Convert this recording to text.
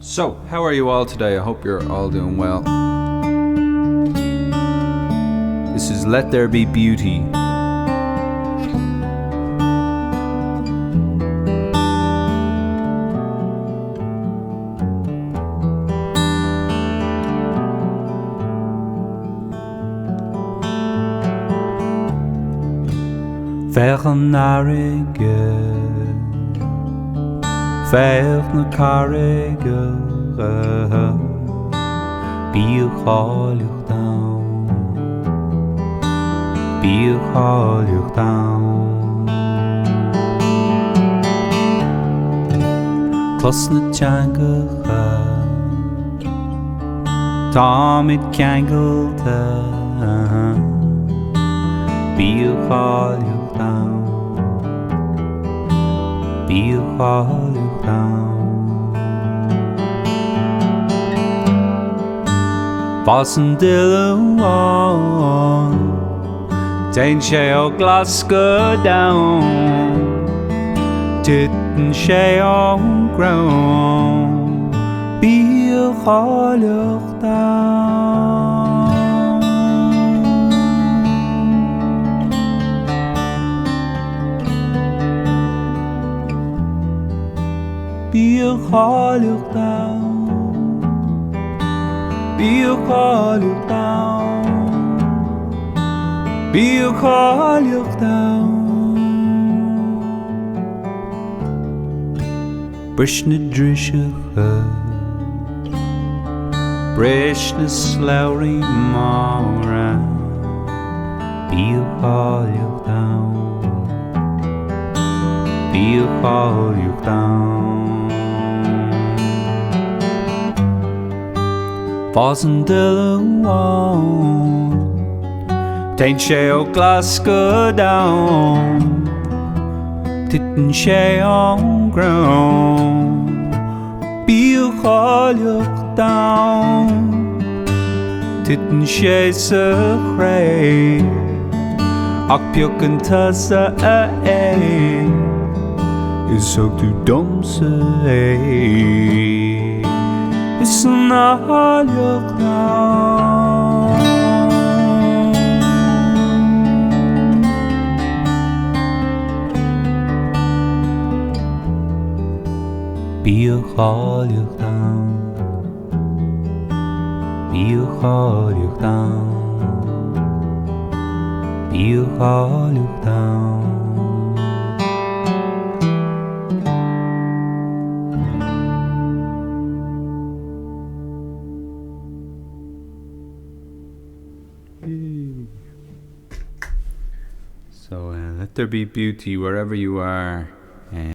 So, how are you all today? I hope you're all doing well. This is Let There Be Beauty. Féach an fharraige, féach na carraigeacha, Bíodh Áilleacht Bíodh Áilleacht Clos na teangacha, muid ceangailte, Bíodh Áilleacht Bíodh Áilleacht Fásann duile amháin, Téann sé ó glas go domn, Titeann sé ó gcrann, Bíodh Áilleacht Bíodh Áilleacht Bíodh Áilleacht Bíodh Áilleacht Bris na driseacha, Bris na slabhraí móra, Bíodh Áilleacht Bíodh Áilleacht Fásann duile amháin, Téann sé ó glas go domn, Titeann sé ó gcrann, Bíodh Áilleacht Titeann sé sa chré, ach piocann tusa is ag tú domsa is an Áilleacht Bíodh Áilleacht Bíodh Áilleacht Bíodh Áilleacht So, let there be beauty wherever you are.